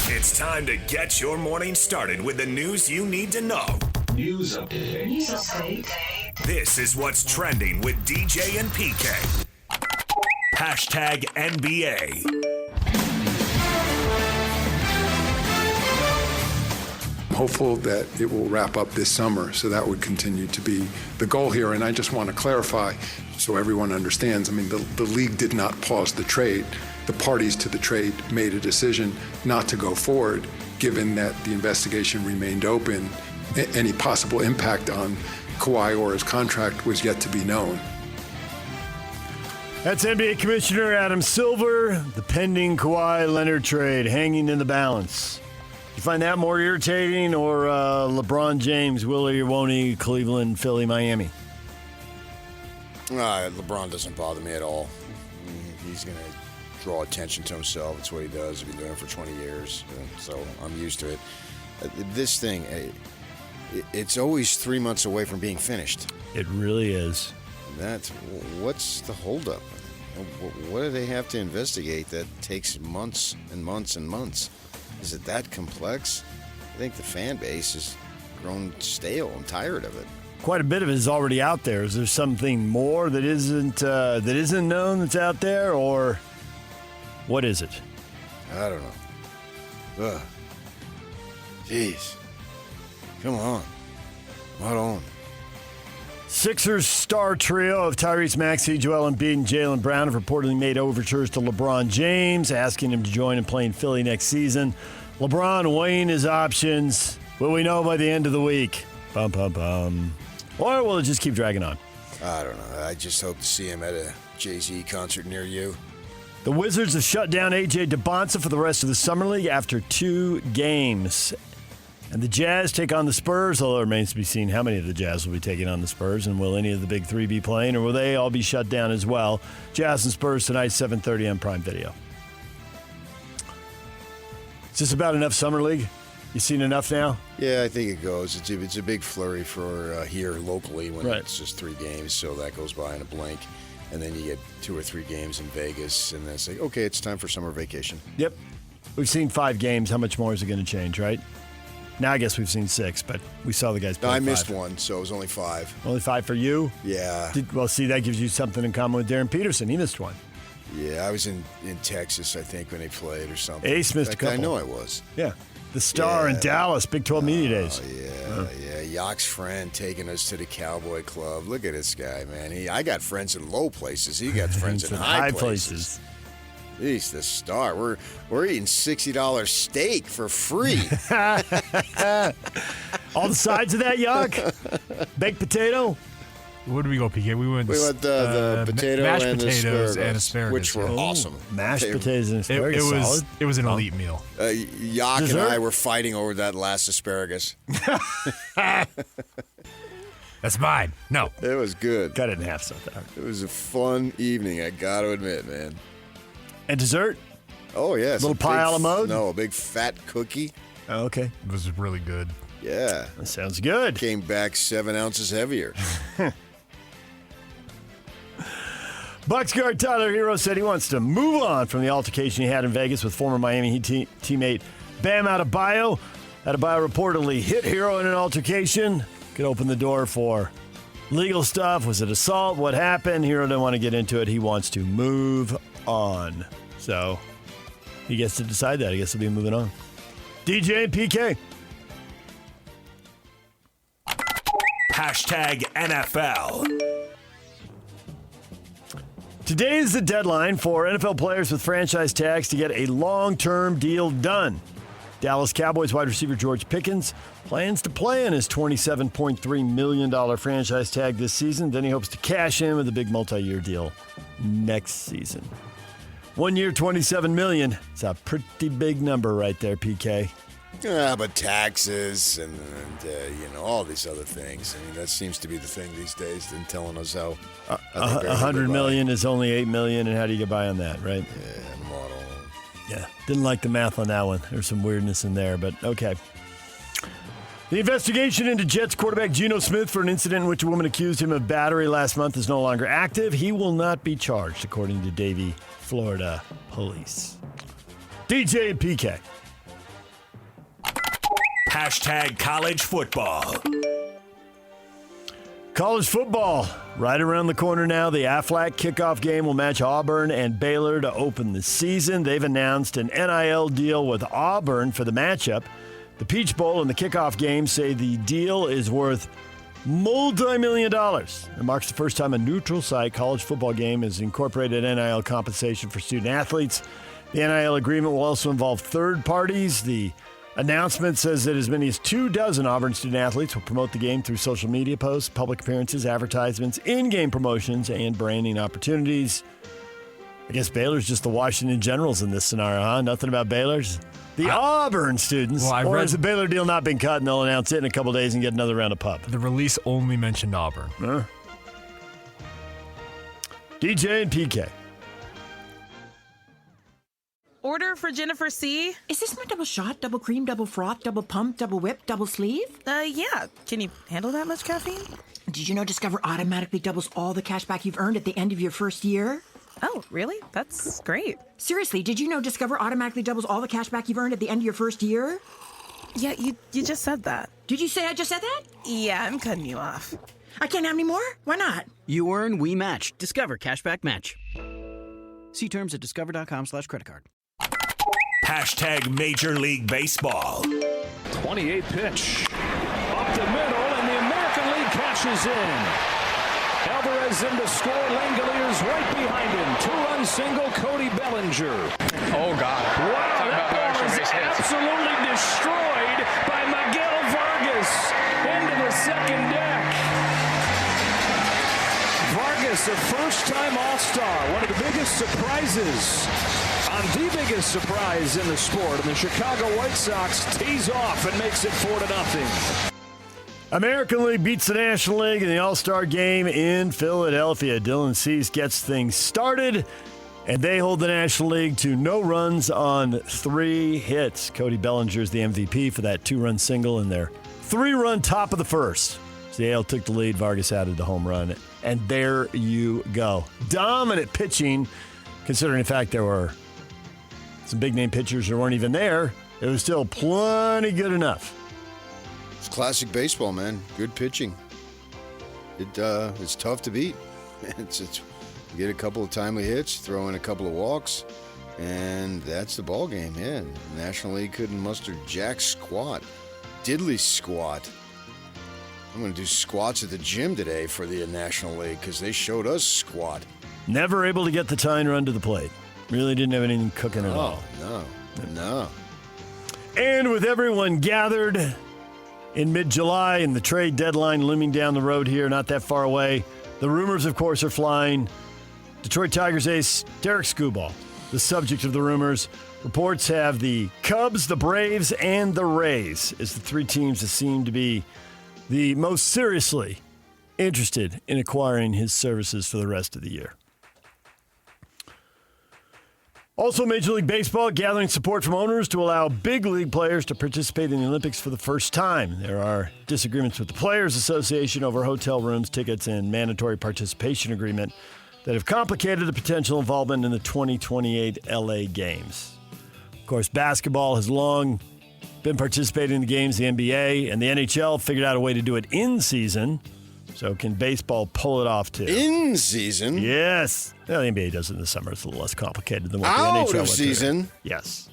It's time to get your morning started with the news you need to know. News update. This is what's trending with DJ and PK. Hashtag NBA. Hopeful that it will wrap up this summer, so that would continue to be the goal here. And I just want to clarify so everyone understands, I mean, the league did not pause the trade. The parties to the trade made a decision not to go forward, given that the investigation remained open. Any possible impact on Kawhi or his contract was yet to be known. That's NBA Commissioner Adam Silver. The pending Kawhi Leonard trade hanging in the balance. You find that more irritating, or LeBron James, will he or won't he, Cleveland, Philly, Miami? LeBron doesn't bother me at all. He's going to draw attention to himself. It's what he does. He's been doing it for 20 years, so I'm used to it. This thing, it's always 3 months away from being finished. It really is. What's the holdup? What do they have to investigate that takes months and months and months? Is it that complex? I think the fan base has grown stale and tired of it. Quite a bit of it is already out there. Is there something more that isn't known that's out there, or what is it? I don't know. Jeez. Come on. Not on. Sixers star trio of Tyrese Maxey, Joel Embiid, and Jaylen Brown have reportedly made overtures to LeBron James, asking him to join and play in Philly next season. LeBron weighing his options. Will we know by the end of the week? Bum, bum, bum. Or will it just keep dragging on? I don't know. I just hope to see him at a Jay-Z concert near you. The Wizards have shut down A.J. DeBonsa for the rest of the Summer League after 2 games. And the Jazz take on the Spurs, although it remains to be seen how many of the Jazz will be taking on the Spurs, and will any of the big three be playing, or will they all be shut down as well? Jazz and Spurs tonight, 7:30 on Prime Video. Is this about enough Summer League? You seen enough now? Yeah, I think it goes. It's a big flurry for here locally when it's just 3 games, so that goes by in a blink. And then you get 2 or 3 games in Vegas, and then it's like, okay, it's time for summer vacation. Yep. We've seen 5 games. How much more is it going to change, right? Now I guess we've seen 6, but we saw the guys play 5. I missed 1, so it was only 5. Only 5 for you? Yeah. Well, see, that gives you something in common with Darren Peterson. He missed 1. Yeah, I was in Texas, I think, when they played or something. Ace missed a couple. I know I was. Yeah. The Star in Dallas, Big 12 Media Days. Yeah. Yacht's friend taking us to the Cowboy Club. Look at this guy, man. I got friends in low places. He got friends in high places. He's the Star. We're eating $60 steak for free. All the sides of that yuck? Baked potato? Where did we go, PK? We went the potato mashed and potatoes asparagus, and asparagus, which were awesome. Mashed potatoes and asparagus. It was an elite meal. Yak and I were fighting over that last asparagus. That's mine. No. It was good. Cut it in half sometime. It was a fun evening, I got to admit, man. And dessert? Oh, yeah. Little pie a la mode? No, a big fat cookie. Oh, okay. It was really good. Yeah. That sounds good. Came back 7 ounces heavier. Bucks guard Tyler Hero said he wants to move on from the altercation he had in Vegas with former Miami Heat teammate Bam Adebayo. Adebayo reportedly hit Hero in an altercation. Could open the door for legal stuff. Was it assault? What happened? Hero didn't want to get into it. He wants to move on. So he gets to decide that. I guess he'll be moving on. DJ and PK. Hashtag NFL. Today is the deadline for NFL players with franchise tags to get a long-term deal done. Dallas Cowboys wide receiver George Pickens plans to play on his $27.3 million franchise tag this season. Then he hopes to cash in with a big multi-year deal next season. 1 year, $27 million. It's a pretty big number right there, PK. Yeah, but taxes and all these other things. I mean, that seems to be the thing these days. Than telling us how $100 million is only $8 million, and how do you get by on that, right? Yeah, model. Yeah, didn't like the math on that one. There's some weirdness in there, but okay. The investigation into Jets quarterback Geno Smith for an incident in which a woman accused him of battery last month is no longer active. He will not be charged, according to Davie, Florida police. DJ and PK. Hashtag college football. College football right around the corner now. The Aflac kickoff game will match Auburn and Baylor to open the season. They've announced an NIL deal with Auburn for the matchup. The Peach Bowl and the kickoff game say the deal is worth multi-million dollars. It marks the first time a neutral site college football game has incorporated NIL compensation for student athletes. The NIL agreement will also involve third parties. The announcement says that as many as 24 Auburn student athletes will promote the game through social media posts, public appearances, advertisements, in-game promotions, and branding opportunities. I guess Baylor's just the Washington Generals in this scenario, huh? Nothing about Baylor's. The Auburn students. Well, or has the Baylor deal not been cut and they'll announce it in a couple days and get another round of pub? The release only mentioned Auburn. DJ and PK. Order for Jennifer C. Is this my double shot, double cream, double froth, double pump, double whip, double sleeve? Yeah. Can you handle that much caffeine? Did you know Discover automatically doubles all the cash back you've earned at the end of your first year? Oh, really? That's great. Seriously, did you know Discover automatically doubles all the cash back you've earned at the end of your first year? Yeah, you just said that. Did you say I just said that? Yeah, I'm cutting you off. I can't have any more? Why not? You earn, we match. Discover Cashback Match. See terms at discover.com/creditcard. Hashtag Major League Baseball. 28 pitch. Up the middle, and the American League catches in. Alvarez in to score. Langoliers right behind him. Two-run single, Cody Bellinger. Oh, God. Wow, that ball is absolutely destroyed by Miguel Vargas into the second deck. Vargas, a first-time All-Star, one of the biggest surprises on the biggest surprise in the sport. And the Chicago White Sox tees off and makes it 4-0. American League beats the National League in the All-Star game in Philadelphia. Dylan Cease gets things started, and they hold the National League to no runs on 3 hits. Cody Bellinger is the MVP for that 2-run single in their 3-run top of the first. So the AL took the lead. Vargas added the home run, and there you go. Dominant pitching, considering the fact there were some big-name pitchers that weren't even there. It was still plenty good enough. It's classic baseball, man. Good pitching. It's tough to beat. It's you get a couple of timely hits, throw in a couple of walks, and that's the ball game. Yeah, National League couldn't muster jack squat, diddly squat. I'm going to do squats at the gym today for the National League because they showed us squat. Never able to get the tying run to the plate. Really didn't have anything cooking at all. No. And with everyone gathered in mid-July and the trade deadline looming down the road here, not that far away, the rumors, of course, are flying. Detroit Tigers ace Derek Skubal, the subject of the rumors. Reports have the Cubs, the Braves, and the Rays as the 3 teams that seem to be the most seriously interested in acquiring his services for the rest of the year. Also, Major League Baseball gathering support from owners to allow big league players to participate in the Olympics for the first time. There are disagreements with the Players Association over hotel rooms, tickets, and mandatory participation agreement that have complicated the potential involvement in the 2028 LA Games. Of course, basketball has long been participating in the games. The NBA and the NHL figured out a way to do it in season. So can baseball pull it off, too? In season? Yes. Well, the NBA does it in the summer. It's a little less complicated than what Out the NHL of went season? through. Yes.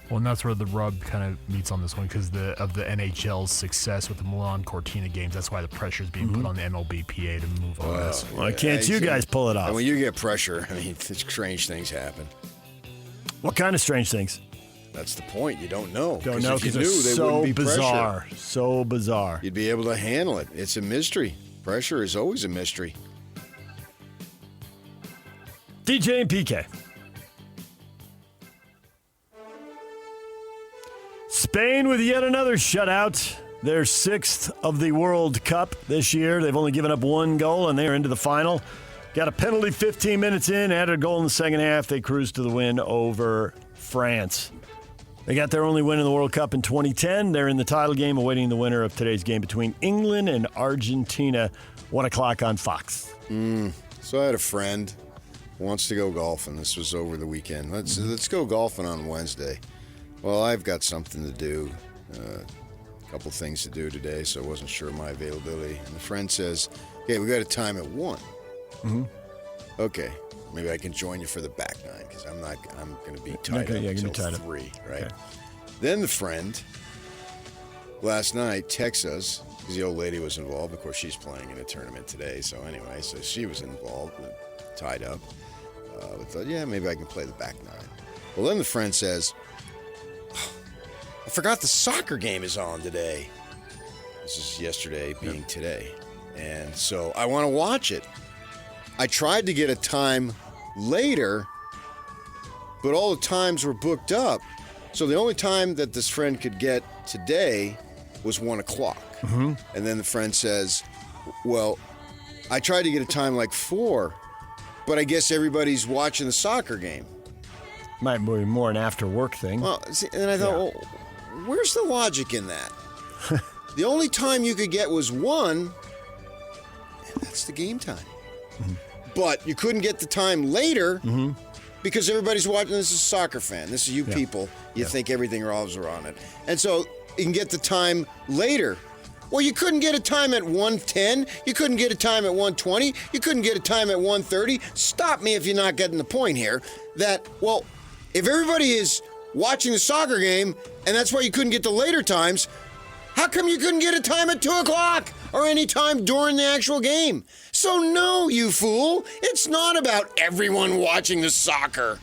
Well, and that's where the rub kind of meets on this one because of the NHL's success with the Milan Cortina games. That's why the pressure is being put on the MLBPA to move on this. Why can't you guys pull it off? And when you get pressure, I mean, strange things happen. What kind of strange things? That's the point. You don't know. Don't know if you because knew, it's they wouldn't so be bizarre. pressure. So bizarre. You'd be able to handle it. It's a mystery. Pressure is always a mystery. DJ and PK. Spain with yet another shutout. Their 6th of the World Cup this year. They've only given up 1 goal, and they're into the final. Got a penalty 15 minutes in, added a goal in the second half. They cruised to the win over France. They got their only win in the World Cup in 2010. They're in the title game, awaiting the winner of today's game between England and Argentina, 1 o'clock on Fox. So I had a friend who wants to go golfing. This was over the weekend. Let's go golfing on Wednesday. Well, I've got something to do. couple things to do today, so I wasn't sure of my availability. And the friend says, "Okay, we got a time at 1." Mm-hmm. Okay, maybe I can join you for the back 9 because I'm going to be tied up until 3, right? Okay. Then the friend last night texts us because the old lady was involved. Of course, she's playing in a tournament today, so anyway, so she was involved, tied up. We thought, yeah, maybe I can play the back 9. Well, then the friend says, I forgot the soccer game is on today. This is yesterday being today. And so I want to watch it. I tried to get a time later, but all the times were booked up. So the only time that this friend could get today was 1 o'clock. Mm-hmm. And then the friend says, well, I tried to get a time like 4, but I guess everybody's watching the soccer game. Might be more an after-work thing. Well, see, and I thought, well, where's the logic in that? The only time you could get was 1, and that's the game time. Mm-hmm. But you couldn't get the time later because everybody's watching. This is a soccer fan. This is you people. You think everything revolves around it. And so you can get the time later. Well, you couldn't get a time at 1:10. You couldn't get a time at 1:20. You couldn't get a time at 1:30. Stop me if you're not getting the point here. That, well, if everybody is watching the soccer game and that's why you couldn't get the later times, how come you couldn't get a time at 2 o'clock or any time during the actual game? So no, you fool. It's not about everyone watching the soccer.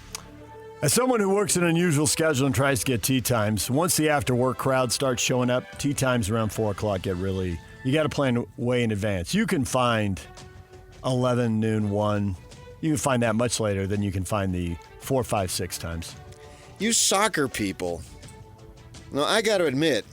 As someone who works an unusual schedule and tries to get tee times, once the after-work crowd starts showing up, tee times around 4 o'clock get really... You got to plan way in advance. You can find 11, noon, 1. You can find that much later than you can find the 4, 5, 6 times. You soccer people. Now, I got to admit,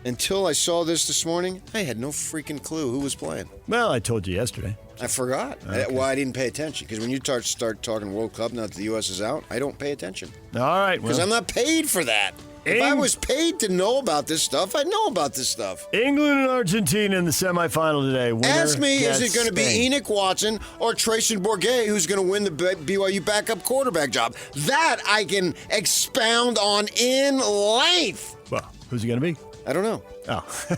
until I saw this morning, I had no freaking clue who was playing. Well, I told you yesterday. I forgot. Okay. I didn't pay attention. Because when you start talking World Cup now that the U.S. is out, I don't pay attention. All right. Because I'm not paid for that. If I was paid to know about this stuff, I'd know about this stuff. England and Argentina in the semifinal today. Winner Ask me, is it going to be Spain. Enoch Watson or Tracy Bourget who's going to win the BYU backup quarterback job? That I can expound on in length. Well, who's he going to be? I don't know. Oh.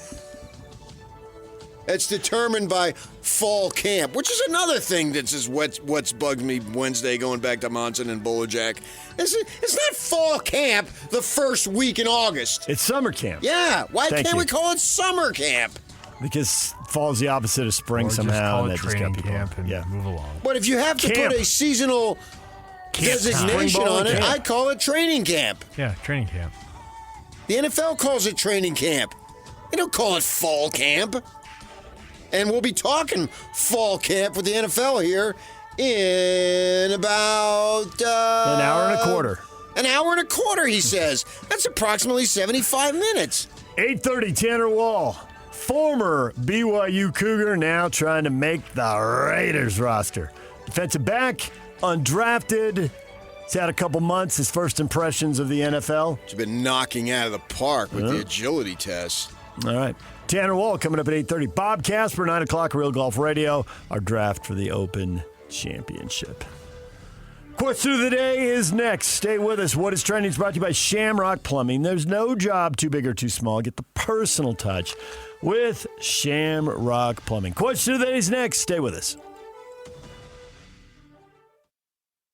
It's determined by fall camp, which is another thing that's just what's bugged me Wednesday going back to Monson and Bolajak. It's not fall camp the first week in August. It's summer camp. Yeah. Why can't we call it summer camp? Because fall's the opposite of spring or somehow. Just call it training camp and move along. But if you have to put a seasonal designation on it, I call it training camp. Yeah, training camp. The NFL calls it training camp. They don't call it fall camp. And we'll be talking fall camp with the NFL here in about... an hour and a quarter. An hour and a quarter, he says. That's approximately 75 minutes. 8:30, Tanner Wall, former BYU Cougar, now trying to make the Raiders roster. Defensive back, undrafted. He's had a couple months, his first impressions of the NFL. He's been knocking out of the park with the agility tests. All right. Tanner Wall coming up at 8:30. Bob Casper, 9 o'clock, Real Golf Radio. Our draft for the Open Championship. Question of the day is next. Stay with us. What is Trending is brought to you by Shamrock Plumbing. There's no job too big or too small. Get the personal touch with Shamrock Plumbing. Question of the day is next. Stay with us.